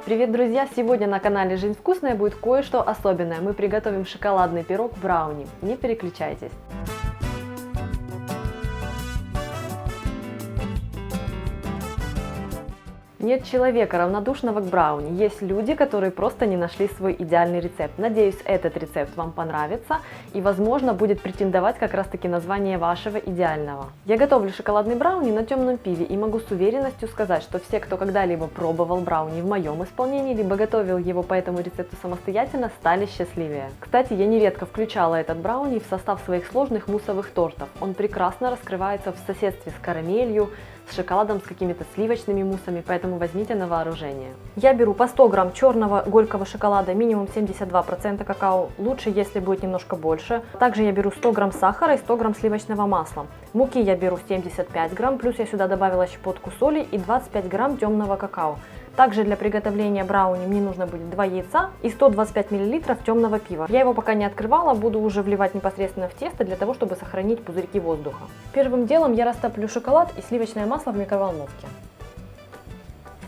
Привет, друзья! Сегодня на канале Жизнь вкусная будет кое-что особенное. Мы приготовим шоколадный пирог брауни. Не переключайтесь! Нет человека, равнодушного к брауни. Есть люди, которые просто не нашли свой идеальный рецепт. Надеюсь, этот рецепт вам понравится и, возможно, будет претендовать как раз-таки на звание вашего идеального. Я готовлю шоколадный брауни на темном пиве и могу с уверенностью сказать, что все, кто когда-либо пробовал брауни в моем исполнении, либо готовил его по этому рецепту самостоятельно, стали счастливее. Кстати, я нередко включала этот брауни в состав своих сложных муссовых тортов. Он прекрасно раскрывается в соседстве с карамелью, с шоколадом, с какими-то сливочными муссами, поэтому возьмите на вооружение. Я беру по 100 грамм черного горького шоколада, минимум 72% какао, лучше, если будет немножко больше. Также я беру 100 грамм сахара и 100 грамм сливочного масла. Муки я беру 75 грамм, плюс я сюда добавила щепотку соли и 25 грамм темного какао. Также для приготовления брауни мне нужно будет 2 яйца и 125 мл темного пива. Я его пока не открывала, буду уже вливать непосредственно в тесто для того, чтобы сохранить пузырьки воздуха. Первым делом я растоплю шоколад и сливочное масло в микроволновке.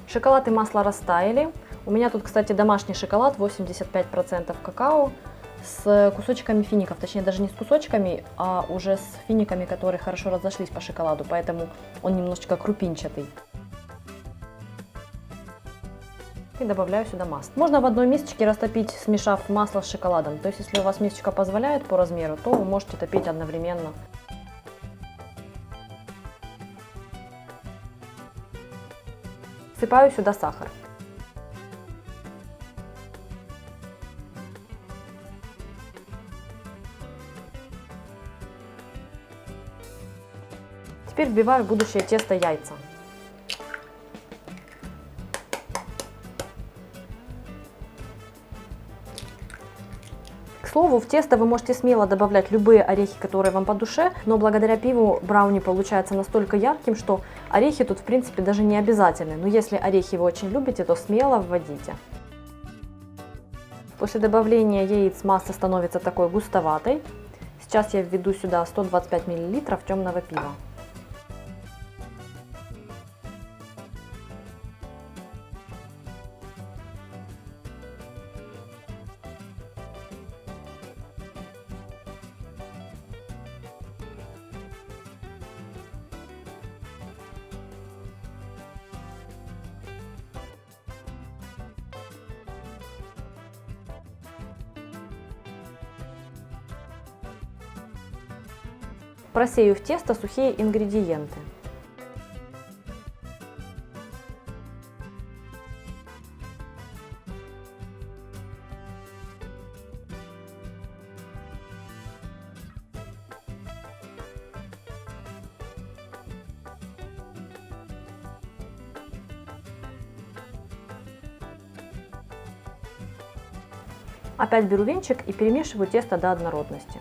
Шоколад и масло растаяли. У меня тут, кстати, домашний шоколад, 85% какао с кусочками фиников, точнее даже не с кусочками, а уже с финиками, которые хорошо разошлись по шоколаду, поэтому он немножечко крупинчатый. И добавляю сюда масло. Можно в одной мисочке растопить, смешав масло с шоколадом. То есть, если у вас мисочка позволяет по размеру, то вы можете топить одновременно. Всыпаю сюда сахар. Теперь вбиваю в будущее тесто яйца. К слову, в тесто вы можете смело добавлять любые орехи, которые вам по душе, но благодаря пиву брауни получается настолько ярким, что орехи тут в принципе даже не обязательны. Но если орехи вы очень любите, то смело вводите. После добавления яиц масса становится такой густоватой. Сейчас я введу сюда 125 мл темного пива. Просею в тесто сухие ингредиенты. Опять беру венчик и перемешиваю тесто до однородности.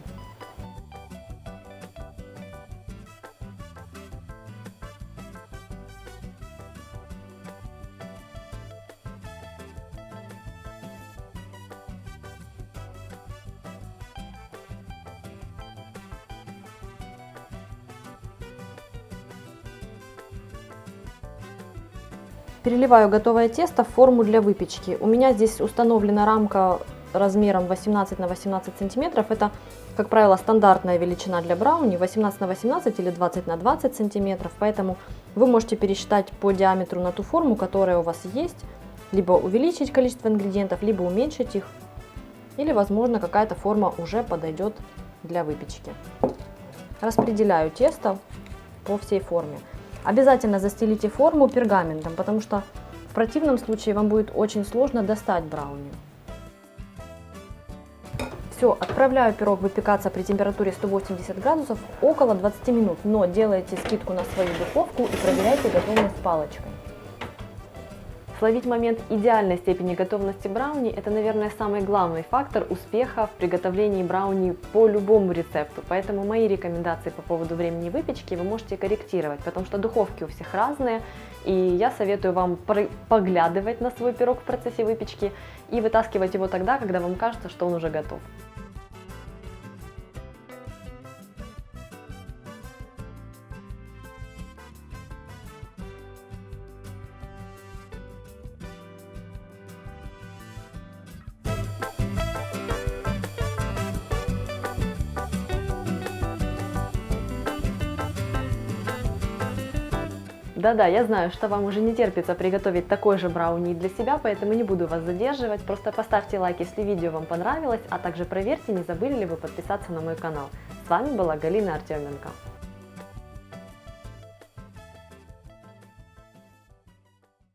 Переливаю готовое тесто в форму для выпечки. У меня здесь установлена рамка размером 18 на 18 сантиметров. Это, как правило, стандартная величина для брауни, 18 на 18 или 20 на 20 сантиметров. Поэтому вы можете пересчитать по диаметру на ту форму, которая у вас есть, либо увеличить количество ингредиентов, либо уменьшить их. Или, возможно, какая-то форма уже подойдет для выпечки. Распределяю тесто по всей форме. Обязательно застелите форму пергаментом, потому что в противном случае вам будет очень сложно достать брауни. Все, отправляю пирог выпекаться при температуре 180 градусов около 20 минут, но делайте скидку на свою духовку и проверяйте готовность палочкой. Словить момент идеальной степени готовности брауни – это, наверное, самый главный фактор успеха в приготовлении брауни по любому рецепту. Поэтому мои рекомендации по поводу времени выпечки вы можете корректировать, потому что духовки у всех разные. И я советую вам поглядывать на свой пирог в процессе выпечки и вытаскивать его тогда, когда вам кажется, что он уже готов. Да-да, я знаю, что вам уже не терпится приготовить такой же брауни для себя, поэтому не буду вас задерживать. Просто поставьте лайк, если видео вам понравилось, а также проверьте, не забыли ли вы подписаться на мой канал. С вами была Галина Артеменко.